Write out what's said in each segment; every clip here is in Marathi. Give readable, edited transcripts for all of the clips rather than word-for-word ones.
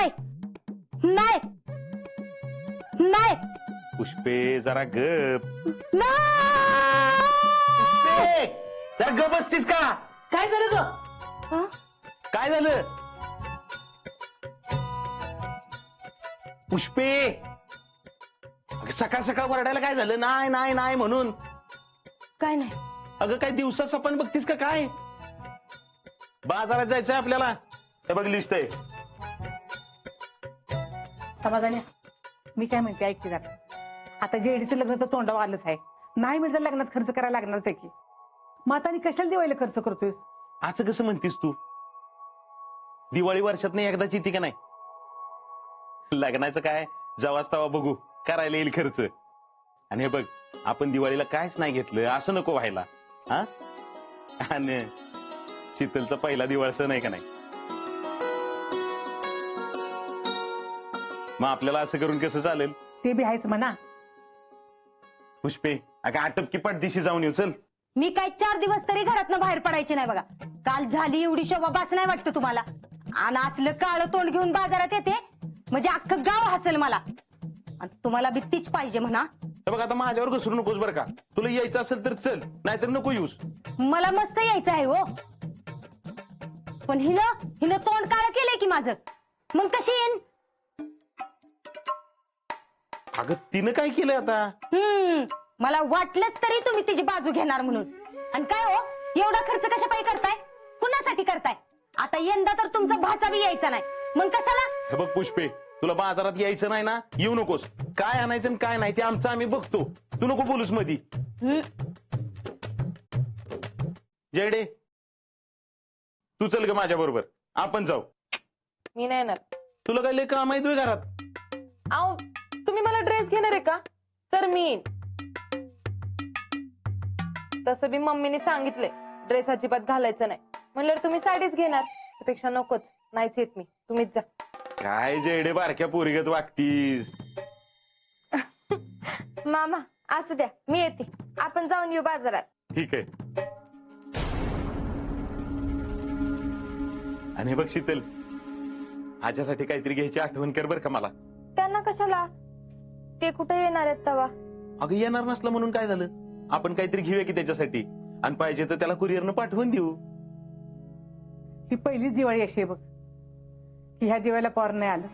नाही नाही नाही पुष्पे जरा गप. नाही. जरा गप बसतीस का? काय झालं ग? हं? काय झालं? पुष्पे अगं सकाळ सकाळ वरडायला काय झालं? नाही नाही नाही म्हणून. काय नाही. अगं काय दिवसा सपन बघतीस का काय? बाजारात जायचंय आपल्याला. हे बघ लिस्ट आहे. समाधानी मी काय म्हणते ऐकते जरा. आता जेडीचं लग्न तर तोंडावर आलंच आहे. नाही म्हटलं लग्नात खर्च करायला लागणारच आहे की. मग आता आणि कशाला दिवाळीला खर्च करतोयस? असं कसं म्हणतीस तू? दिवाळी वर्षात नाही एकदाच येते का नाही? लग्नाचं काय जवाच तवा बघू, करायला येईल खर्च. आणि हे बघ आपण दिवाळीला कायच नाही घेतलं असं नको व्हायला. हा आणि शीतलचा पहिला दिवाळ सण आहे का नाही? मग आपल्याला असं करून कसं चालेल? ते बी आहेच म्हणा. पुष्पे अगं आटप की पडदिशी जाऊन येऊ. चल. मी काय 4 दिवस तरी घरातनं बाहेर पडायची नाही बघा. काल झाली एवढी शोभा बाच नाही वाटतं तुम्हाला? आणि असलं काळं तोंड घेऊन बाजारात येते म्हणजे अख्खं गाव हसेल मला. आणि तुम्हाला बी तीच पाहिजे म्हणा. हे बघ आता माझ्यावर घसरू नकोस बरं का. तुला यायचं असेल तर चल, नाहीतर नको येऊस. मला मस्त यायचं आहे हो. पण हिनं तोंड काळं केलंय की माझं. मग कशी येईन? अगं तिनं काय केलंय आता? मला वाटलंच तरी तुम्ही तिची बाजू घेणार म्हणून. आणि काय हो एवढा खर्च कशापायी करताय? कुणासाठी करताय? आता यंदा तर तुमचा भाचा बी यायचा नाही. मग कशाला? हे बघ पुष्पे तुला बाजारात यायचं नाही ना, येऊ नकोस. काय आणायचं आणि काय नाही ते आमचं आम्ही बघतो. तू नको बोलूस मधी. जयडे तू चल ग माझ्या बरोबर, आपण जाऊ. मी नाही येणार. तुला काय लय काम आहे तुझ्या घरात? अहो तुम्ही मला ड्रेस घेणार आहे का? तर मी येईन. तसं बी मम्मीने सांगितलंय ड्रेस अजिबात घालायचं नाही. म्हणल्यावर तुम्ही साडीच घेणार. त्यापेक्षा नकोच, नाहीच येत मी. तुम्हीच जा. काय जयडे बारक्या पोरीगत वागतीस? मामा असू द्या, मी येते. आपण जाऊन येऊ बाजारात. ठीक आहे. आणि हे बघ शीतल, आज्यासाठी काहीतरी घ्यायची आठवण कर बरं का मला. त्यांना कशाला? ते कुठे येणार आहेत तवा? अगं येणार नसलं म्हणून काय झालं? आपण काहीतरी घेऊया की त्याच्यासाठी. आणि पाहिजे तर त्याला कुरिअरनं पाठवून देऊ. ही पहिलीच दिवाळी अशी आहे बघ की ह्या दिवाळीला पॉर नाही आलं.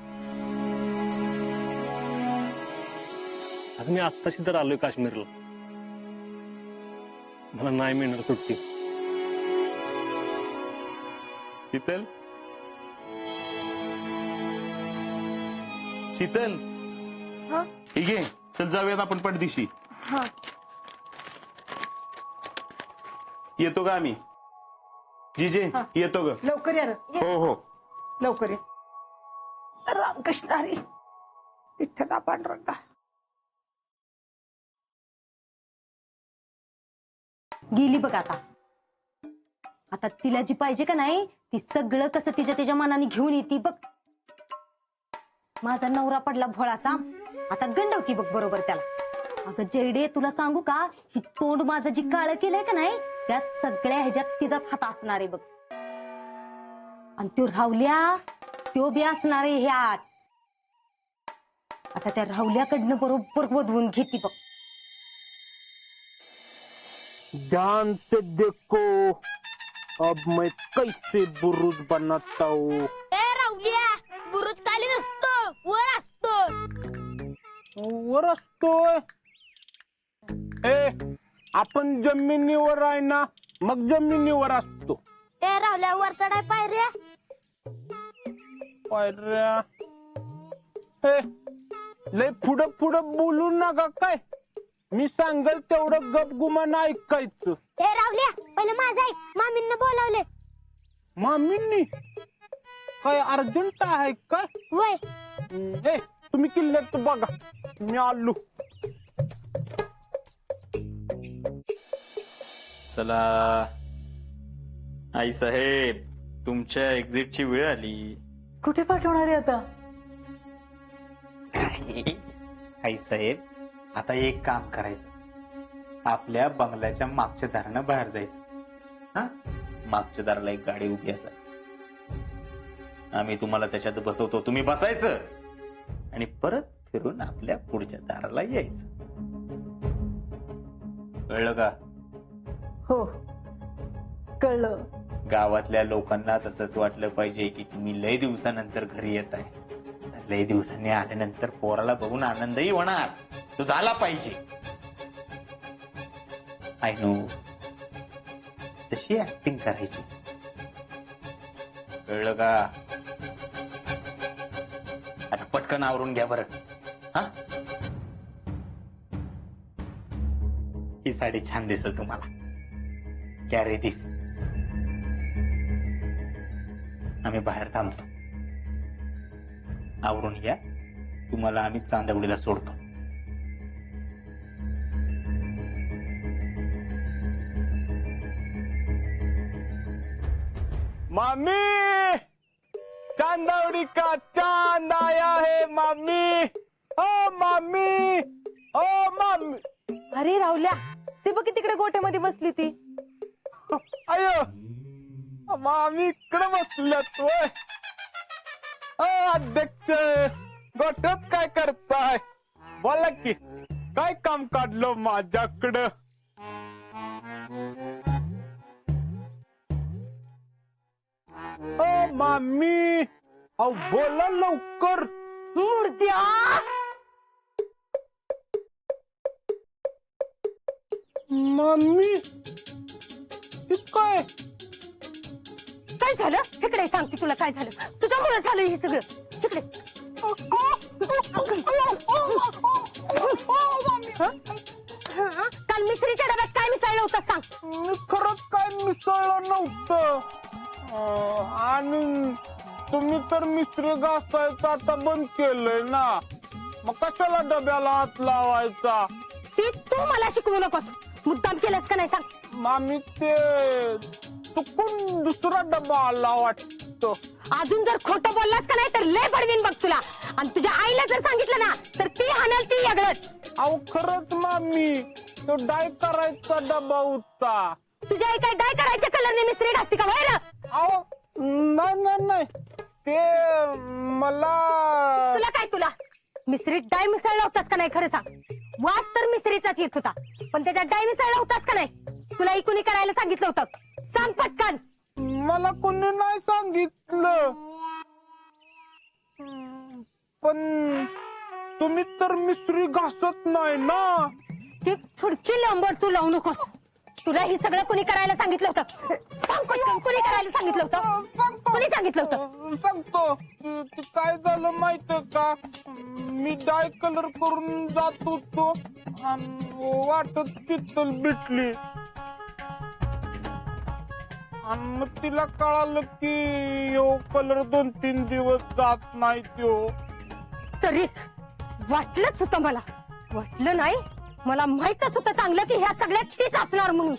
आता मी आत्ताशी तर आलोय काश्मीरला. मला नाही मिळणार सुट्टी. शीतल शीतल हा? ठीक आहे चल जाऊयात आपण पडदिशी. हा. येतो का आम्ही? जीजे हा. येतो ग. लवकर या रे. हो हो. लवकर ये. रामकृष्ण हरी विठ्ठला पांडुरंगा. गेली बघ आता. आता तिला जी पाहिजे का नाही ती सगळं कसं तिच्या मनाने घेऊन येते बघ. माझा नवरा पडला भोळासा, आता गंडवती बघ बरोबर त्याला. अगं जयडे तुला सांगू का, ही तोंड माझं जी काळं केलंय का नाही त्यात सगळ्या ह्याच्यात तिचाच हात असणार आहे बघ. आणि तो राहुल्या तो बी असणार आहे ह्यात. आता त्या राहुल्याकडनं बरोबर वधवून घेती बघ. ध्यान से देखो अब मैं कैसे बुरुज बनाता हूँ. ए राहुल्या, बुरुज खाली नसतो, वर असतो. वर असतोय. ए आपण जमिनीवर आहे ना, मग जमिनीवर असतो. ए राहुल्या, वर चढाय पायऱ्या. पायऱ्या ए लय पुढं पुढं बोलू नका काय. मी सांगल तेवढं गपगुमान ऐकायचं. ए राहुल्या, पहिले माझं ऐक. मामींना बोलावले. मामींनी काय अर्जंट आहे काय? वय ए तुम्ही किल्ल्यात बघा, मी आलो. चला आई साहेब, तुमच्या एक्झिटची वेळ आली. कुठे पाठवणार आहे आता? आई साहेब, आता एक काम करायचं. आपल्या बंगल्याच्या मागच्या दारानं बाहेर जायचं. हा, मागच्या दाराला एक गाडी उभी असा आम्ही तुम्हाला त्याच्यात बसवतो, तुम्ही बसायचं आणि परत फिरून आपल्या पुढच्या दाराला यायचं. कळलं का? हो, कळलं. गावातल्या लोकांना तसंच वाटलं पाहिजे की तुम्ही लय दिवसानंतर घरी येत आहे. लय दिवसांनी आल्यानंतर पोराला बघून आनंदही होणार, तो झाला पाहिजे. आय नो, तशी ऍक्टिंग करायची. कळलं का? आता पटकन आवरून घ्या बरं. हा, ही साडी छान दिसेल तुम्हाला. कॅरी दिस. आम्ही बाहेर थांबतो, आवरून या. तुम्हाला आम्ही चांदवडीला सोडतो. मामी, चांदवडी का चांद आया है मामी. ओ मामी, ओ मामी. अरे राहुल्या, ते बघ तिकडे गोठ्यामध्ये बसली ती. अयो, मामी इकडे बसल्यात होय. अध्यक्ष, गोठ्यात काय करताय? बोला की, काय काम काढलं माझ्याकडं? ओ मामी, अहो बोला लवकर. मुर्द्या, मामी, हे काय? काय झालं? इकडे सांगते तुला काय झालं. तुझ्यामुळे झालं हे सगळं. इकडे काल मिसरीच्या डब्यात काय मिसळलं होतं सांग. मी खरंच काय मिसळलं नव्हतं. आणि तुम्ही तर मिसरी घासायचं आता बंद केलंय ना, मग कशाला डब्याला हात लावायचा? ते तू मला शिकवू नकोस. मुद्दाम केलंस का नाही सांग. मामी, ते चुकून दुसरा डबा आला वाटतो. अजून जर खोटं बोललास का नाही तर लय पडवीन बघ तुला. आणि तुझ्या आईला जर सांगितलं ना तर ती हाणाल ती वेगळंच. अहो खरंच मामी, तो डाय करायचा डबा होता. तुझ्या आई काय डाय करायच्या कलरने मिसरी घासते का बाहेर? अहो नाही नाही नाही, ते मला तुला काय, तुला मिसरीत डाय मिसळला होतास का नाही खरं सांग. वास तर मिसरीचाच येत होता, पण त्याच्यात डाय मिसळला होतास का नाही? तुला इकुनी करायला सांगितलं होतं, सांग पटकन. मला कोणी नाही सांगितलं, पण तुम्ही तर मिसरी घासत नाही ना. ती फुडकी लांबड तू लावू नकोस. तुला ही सगळं कोणी करायला सांगितलं होतं? सांग पटकन, कोणी करायला सांगितलं होतं? कोणी सांगितलं होतं? सांगतो. ते काय झालं माहितीये का, मी डाय कलर करून जात होतो आणि वाटत कितल भेटली आणि मग तिला कळालं की यो कलर 2-3 दिवस जात नाही तो. तरीच वाटलंच होतं मला. वाटलं नाही, मला माहितच होतं चांगलं की ह्या सगळ्यात तीच असणार म्हणून.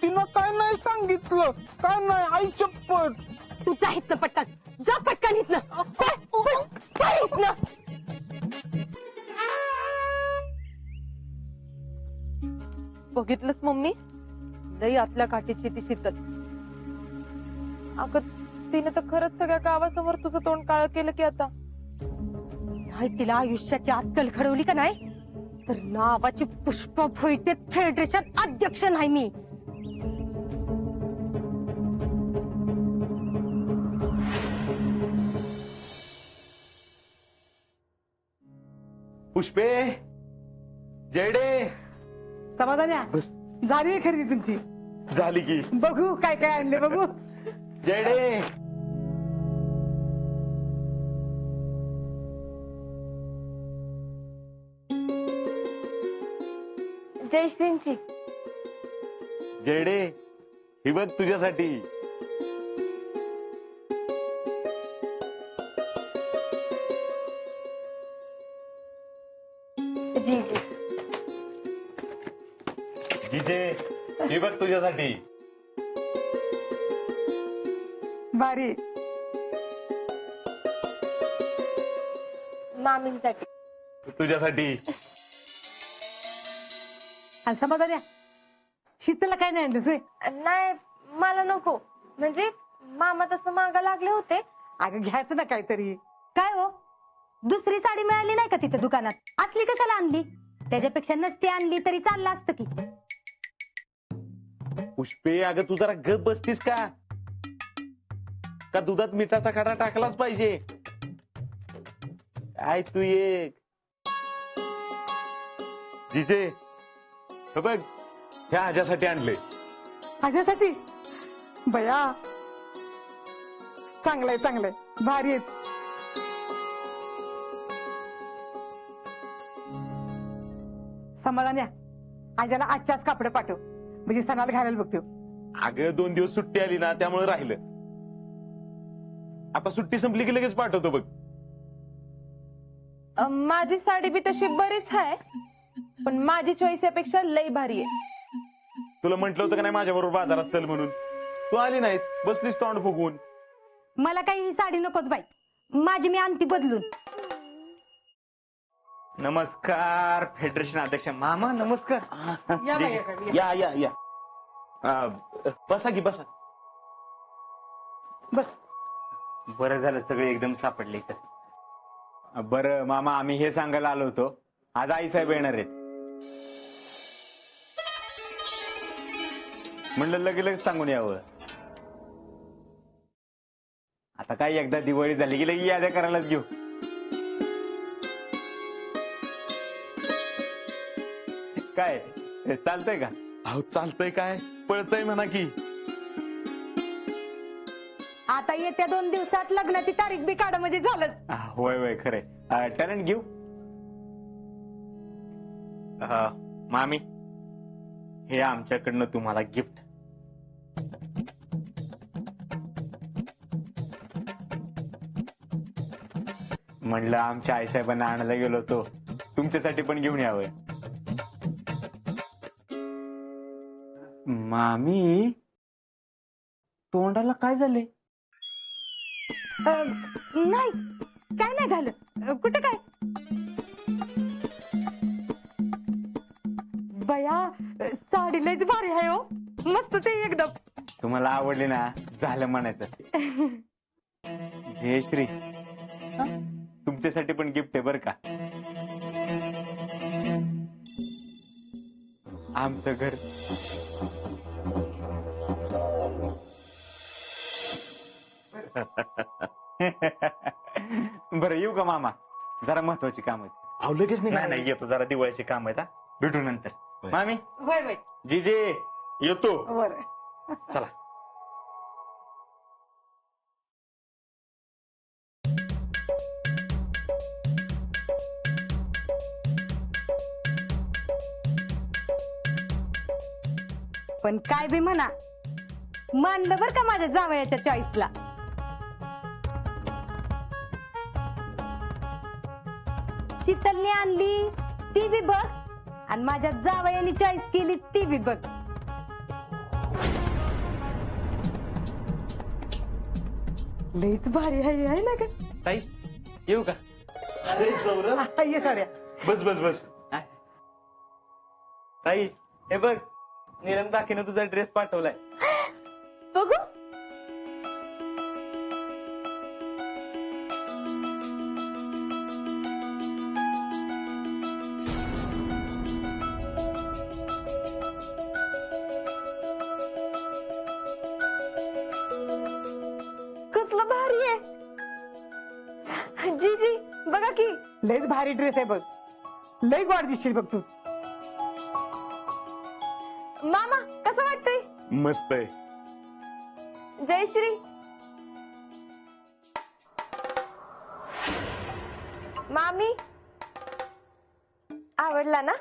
तिनं काय नाही सांगितलं, काय नाही. आई शपथ. तू जा इथनं पटकन, जा पटकन इथनं. पळ इथनं. बघितलंस मम्मी, लई आतल्या काठीची ती शीतल. अगं तिने तर खरंच सगळ्या गावासमोर तुझं तोंड काळं केलं की आता. हाय, तिला आयुष्याची अक्कल घडवली का नाही तर नावाची पुष्प भोईटे फेडरेशन अध्यक्ष नाही मी. पुष्पे, जयडे, समाधान्या, झाली आहे खरेदी तुमची? झाली की. बघू काय काय आणले, बघू. जयडे, जयश्रींची. जयडे, ही बघ तुझ्यासाठी. जी जी. जिजे, ही बघ तुझ्यासाठी. भारी. मामींसाठी. तुझ्यासाठी. आणि समाधान्या, शीतलला काय नाही आणलं सोय? नाही मला नको, म्हणजे मामा तसं मागा लागले होते अगं घ्यायचं ना काहीतरी. काय हो दुसरी साडी मिळाली नाही का तिथे दुकानात? असली कशाला आणली? त्याच्यापेक्षा नसती आणली तरी चाललं असतं की. पुष्पे अगं तू जरा गप बसतीस का? का दुधात मिठाचा खडा टाकलाच पाहिजे? काय तू एक जिजे हे बघ ह्या ह्याच्यासाठी आणले. माझ्यासाठी? बया चांगलंय चांगलंय भारी आहे. समाधान या आज्याला आजच्याच कापड पाठव म्हणजे सणाला घालायला बघतो. अगं 2 दिवस सुट्टी आली ना त्यामुळे राहिलं. आता सुट्टी संपली की लगेच पाठवतो बघ. माझी साडी बी तशी बरीच आहे पण माझी चॉईस यापेक्षा लई भारी आहे. तुला म्हंटल होतं का नाही माझ्या बरोबर बाजारात चल म्हणून? तू आली नाहीस, बसलीस तोंड फुगवून. मला काही ही साडी नकोच बाई, माझी मी आणती बदलून. नमस्कार फेडरेशन अध्यक्ष मामा. नमस्कार. या जी, बाई, जी. या. या या या बसा की बसा. बस बरं झालं सगळे एकदम सापडले इथं. बरं मामा आम्ही हे सांगायला आलो होतो आज आई साहेब येणार आहेत. म्हणलं लगेच सांगून यावं. आता काय एकदा दिवाळी झाली की लगी याद्या करायलाच घेऊ. काय चालतंय का? अहो चालतंय काय, पळतय म्हणा की. आता येत्या 2 दिवसात लग्नाची तारीख बी काढ म्हणजे झालंच. होय होय खरंय. टॅलेंट घेऊ. मामी हे आमच्याकडनं तुम्हाला गिफ्ट. म्हणलं आमच्या आईसाहेबांना आणायला गेलो होतो तुमच्यासाठी पण घेऊन यावं. मामी तोंडाला काय झाले? नाही काय नाही झालं. कुठं काय बया साडी लयच भारी आहे हो. मस्त ते एकदम. तुम्हाला आवडली ना झालं म्हणायचं. जयश्री तुमच्यासाठी पण गिफ्ट आहे बर का. आमचं घर बरं येऊ का मामा? जरा महत्वाची काम आहेत. अहो लगेच नाही निघा. नाही येतो जरा दिवाळीची काम आहेत. भेटू नंतर. मामी होय होय जीजे येतो. बरं. चला. पण काय बी म्हणा मानलं बर का माझ्या जावयाच्या चॉईसला. शीतलने आणली ती बी बघ आणि माझ्या जावयाने चॉईस केली ती बी बघ. लईच भारी आहे ना ग. ताई येऊ का? अरे सौरभ आता ये साड्या. बस बस बस. ताई हे बघ नीलम काकीनं तुझा ड्रेस पाठवलाय. बघू. कसलं भारी आहे. जी जी बघा की. लयच भारी ड्रेस आहे बघ. लय गोड दिसशील बघ तू. मामा कसं वाटतंय? मस्त आहे. जयश्री मामी आवडला ना?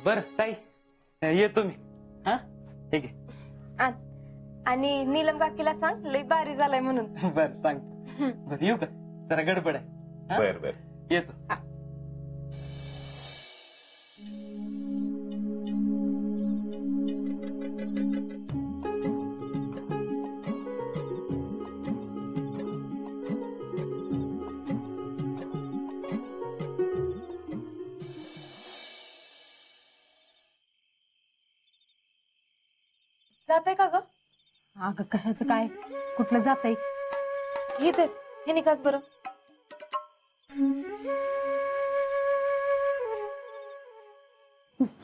बर ताई येतो मी. हा ठीक आहे. आणि नीलम काकीला सांग लई भारी झालाय म्हणून. बर सांगतो. बर येऊ का? जरा गडबड आहे. हा? बर बर. येतो. जाते का ग? अगं कशाचं काय, कुठलं जातंय? हे दे, हे निकास बरं.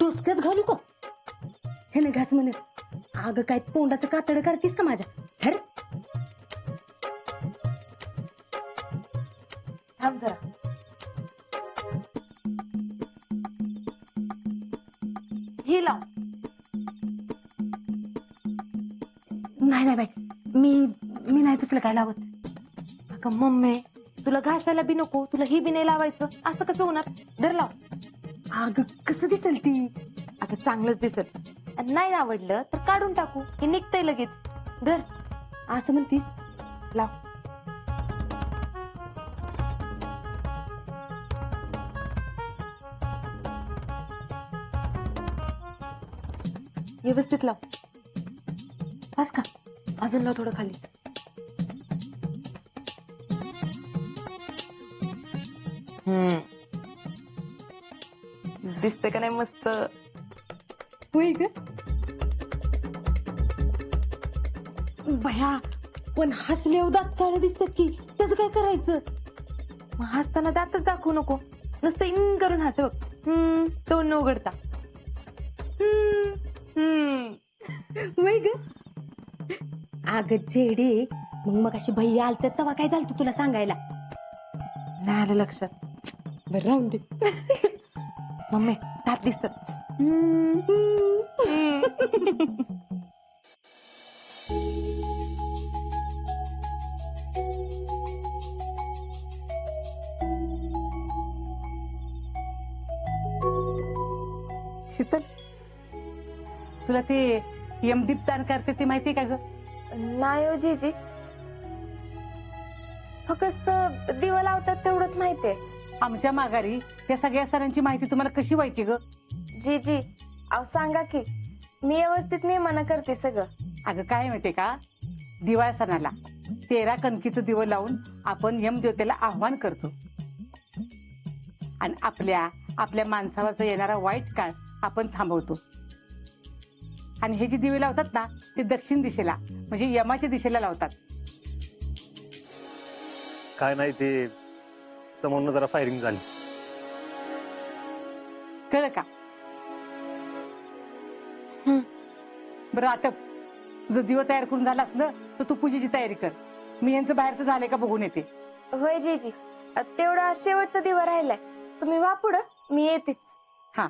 टोचक्यात घालू का? हे ना घास म्हणे. अगं काय तोंडाचं कातड काढतीस का माझ्या? खरं थांब जरा. ही लाव. नाही नाही बाई, मी नाही तसलं काय लावत. अगं मम्मी, तुला घासायला बी नको, तुला ही बी नाही लावायचं, असं कसं होणार? धर लाव. अगं कसं दिसेल ती? अगं चांगलंच दिसत. नाही आवडलं तर काढून टाकू, हे निघतंय लगेच. धर, असं म्हणतीस? लाव. व्यवस्थित लाव. बस का? अजून लाव थोडं खाली. दिसतंय का नाही मस्त? होय ग भया, पण हसल्यावर दात काळे दिसतात की, त्याचं काय करायचं? मग हसताना दातच दाखवू नको, नुसतं इंग करून हसे बघ. तोंड न उघडता. होय ग. अगं जेडे, मग अशी भैया आलत तेव्हा काय झालं तुला सांगायला? नाही आलं लक्षात. बरं राहून दे. मम्मी, दात दिसतात. शीतल, तुला ते यमदीप दान करते ते माहितीये का ग? नाही हो जीजी, फक्त दिवा लावतात तेवढंच माहितीये. आमच्या माघारी या सगळ्या सणांची माहिती तुम्हाला कशी व्हायची ग? जीजी, अहो सांगा की, मी व्यवस्थित नियमानं करते सगळं. अगं काय माहितीये का, दिवाळ सणाला 13 कणकीचं दिवं लावून आपण यमदेवतेला आव्हान करतो आणि आपल्या माणसावरचा येणारा वाईट काळ आपण थांबवतो. आणि हे जे दिवे लावतात ना, ते दक्षिण दिशेला म्हणजे यमाच्या दिशेला लावतात. काय नाही, ते समोरनं जरा फायरिंग झाली. कळलं का? बरं, आता तुझं दिवं तयार करून झालं असलं तर तू पूजेची तयारी कर. मी यांचं बाहेरचं झालंय का बघून येते. होय जीजी, तेवढा शेवटचा दिवा राहिलाय. तुम्ही वा पुढं, मी येतेच. हा.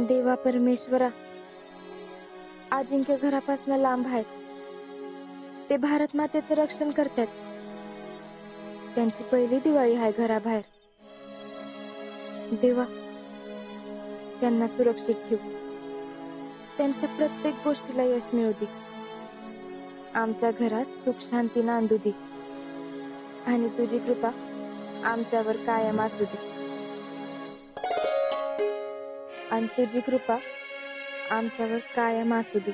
देवा परमेश्वरा, अजिंक्य घरापासून लांब आहेत. ते भारत मातेचं रक्षण करतात. त्यांची पहिली दिवाळी आहे घराबाहेर. देवा, त्यांना सुरक्षित ठेव. त्यांच्या प्रत्येक गोष्टीला यश मिळू दे. आमच्या घरात सुख शांती नांदू दे आणि तुझी कृपा आमच्यावर कायम असू दे. आणि तुझी कृपा आमच्यावर कायम असू दे.